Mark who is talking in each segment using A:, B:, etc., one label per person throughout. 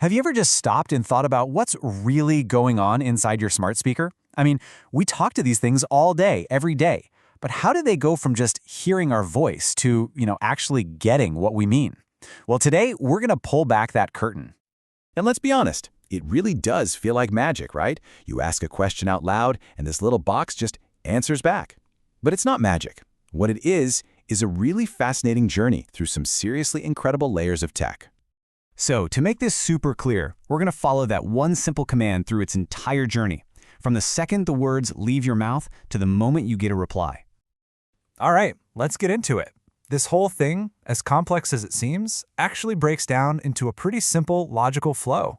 A: Have you ever just stopped and thought about what's really going on inside your smart speaker? I mean, we talk to these things all day, every day. But how do they go from just hearing our voice to, actually getting what we mean? Well, today we're going to pull back that curtain.
B: And let's be honest, it really does feel like magic, right? You ask a question out loud, and this little box just answers back. But it's not magic. What it is a really fascinating journey through some seriously incredible layers of tech.
A: So, to make this super clear, we're going to follow that one simple command through its entire journey, from the second the words leave your mouth to the moment you get a reply.
C: All right, let's get into it. This whole thing, as complex as it seems, actually breaks down into a pretty simple logical flow.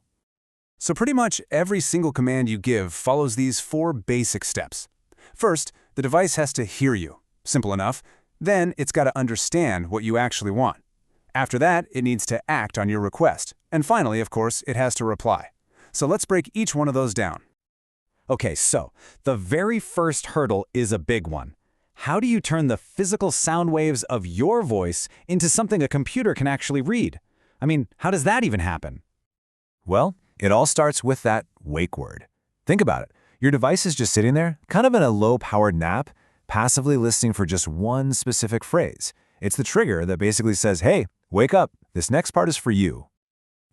D: So pretty much every single command you give follows these four basic steps. First, the device has to hear you. Simple enough. Then it's got to understand what you actually want. After that, it needs to act on your request. And finally, of course, it has to reply. So let's break each one of those down.
A: Okay, so the very first hurdle is a big one. How do you turn the physical sound waves of your voice into something a computer can actually read? I mean, how does that even happen?
C: Well, it all starts with that wake word. Think about it. Your device is just sitting there, kind of in a low-powered nap, passively listening for just one specific phrase. It's the trigger that basically says, hey, wake up, this next part is for you.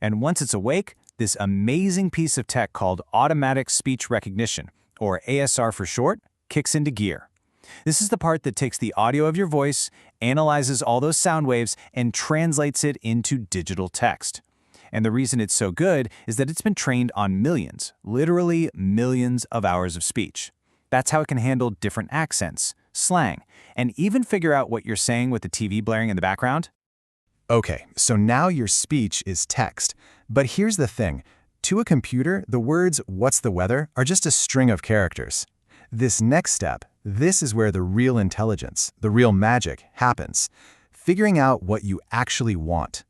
C: And once it's awake, this amazing piece of tech called automatic speech recognition, or ASR for short, kicks into gear. This is the part that takes the audio of your voice, analyzes all those sound waves, and translates it into digital text. And the reason it's so good is that it's been trained on millions, literally millions of hours of speech. That's how it can handle different accents, slang, and even figure out what you're saying with the TV blaring in the background.
B: Okay, so now your speech is text. But here's the thing. To a computer, the words, "what's the weather?" are just a string of characters. This next step, this is where the real intelligence, the real magic, happens. Figuring out what you actually want.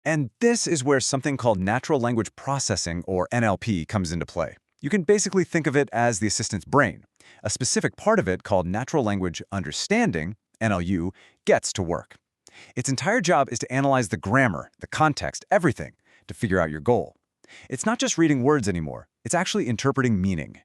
E: And this is where something called natural language processing, or NLP, comes into play. You can basically think of it as the assistant's brain. A specific part of it, called natural language understanding, NLU, gets to work. Its entire job is to analyze the grammar, the context, everything, to figure out your goal. It's not just reading words anymore, it's actually interpreting meaning.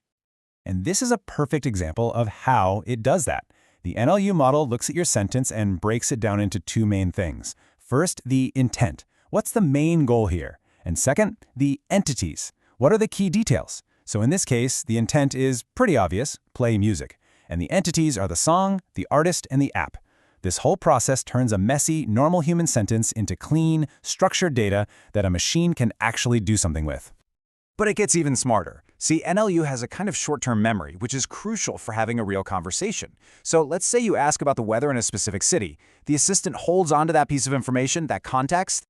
A: And this is a perfect example of how it does that. The NLU model looks at your sentence and breaks it down into two main things. First, the intent. What's the main goal here? And second, the entities. What are the key details? So in this case, the intent is pretty obvious, play music. And the entities are the song, the artist, and the app. This whole process turns a messy, normal human sentence into clean, structured data that a machine can actually do something with.
C: But it gets even smarter. See, NLU has a kind of short-term memory, which is crucial for having a real conversation. So let's say you ask about the weather in a specific city. The assistant holds onto that piece of information, that context.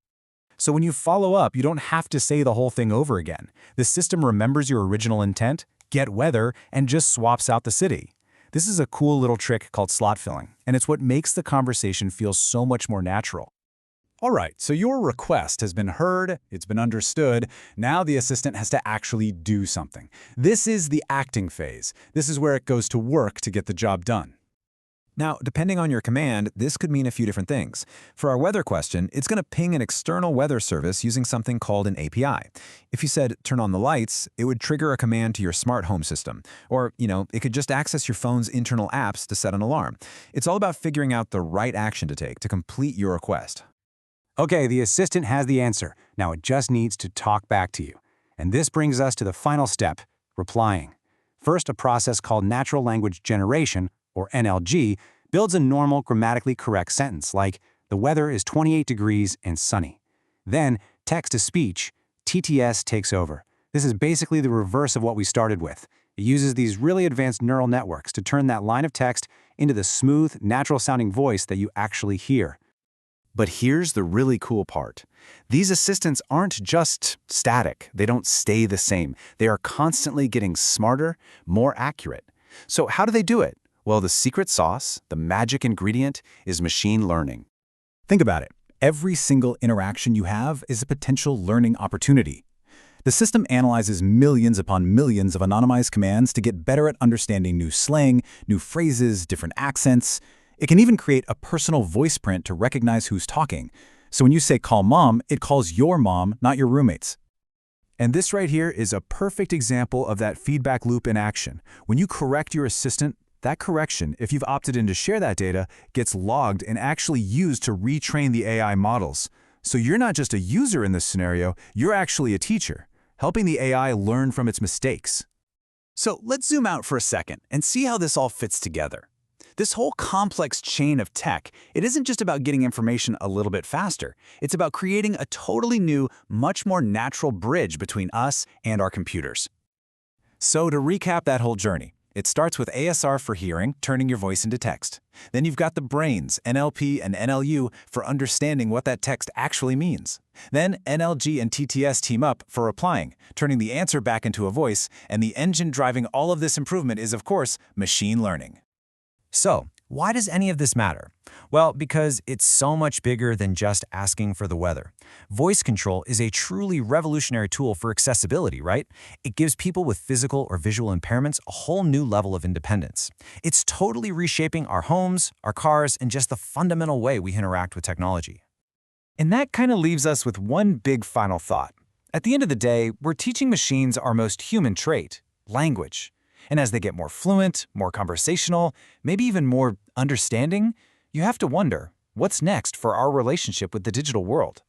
C: So when you follow up, you don't have to say the whole thing over again. The system remembers your original intent, get weather, and just swaps out the city. This is a cool little trick called slot filling, and it's what makes the conversation feel so much more natural. All right, so your request has been heard, it's been understood. Now the assistant has to actually do something. This is the acting phase. This is where it goes to work to get the job done. Now, depending on your command, this could mean a few different things. For our weather question, it's going to ping an external weather service using something called an API. If you said, turn on the lights, it would trigger a command to your smart home system. Or, it could just access your phone's internal apps to set an alarm. It's all about figuring out the right action to take to complete your request. Okay, the assistant has the answer. Now it just needs to talk back to you. And this brings us to the final step, replying. First, a process called natural language generation, or NLG, builds a normal, grammatically correct sentence like, the weather is 28 degrees and sunny. Then, text-to-speech, TTS, takes over. This is basically the reverse of what we started with. It uses these really advanced neural networks to turn that line of text into the smooth, natural-sounding voice that you actually hear.
B: But here's the really cool part. These assistants aren't just static. They don't stay the same. They are constantly getting smarter, more accurate. So how do they do it? Well, the secret sauce, the magic ingredient, is machine learning.
A: Think about it. Every single interaction you have is a potential learning opportunity. The system analyzes millions upon millions of anonymized commands to get better at understanding new slang, new phrases, different accents. It can even create a personal voice print to recognize who's talking. So when you say call mom, it calls your mom, not your roommate's.
D: And this right here is a perfect example of that feedback loop in action. When you correct your assistant, that correction, if you've opted in to share that data, gets logged and actually used to retrain the AI models. So you're not just a user in this scenario, you're actually a teacher, helping the AI learn from its mistakes.
C: So let's zoom out for a second and see how this all fits together. This whole complex chain of tech, it isn't just about getting information a little bit faster. It's about creating a totally new, much more natural bridge between us and our computers. So to recap that whole journey, it starts with ASR for hearing, turning your voice into text. Then you've got the brains, NLP and NLU, for understanding what that text actually means. Then NLG and TTS team up for replying, turning the answer back into a voice, and the engine driving all of this improvement is, of course, machine learning.
A: So, why does any of this matter? Well, because it's so much bigger than just asking for the weather. Voice control is a truly revolutionary tool for accessibility, right? It gives people with physical or visual impairments a whole new level of independence. It's totally reshaping our homes, our cars, and just the fundamental way we interact with technology. And that kind of leaves us with one big final thought. At the end of the day, we're teaching machines our most human trait, language. And as they get more fluent, more conversational, maybe even more understanding, you have to wonder, what's next for our relationship with the digital world?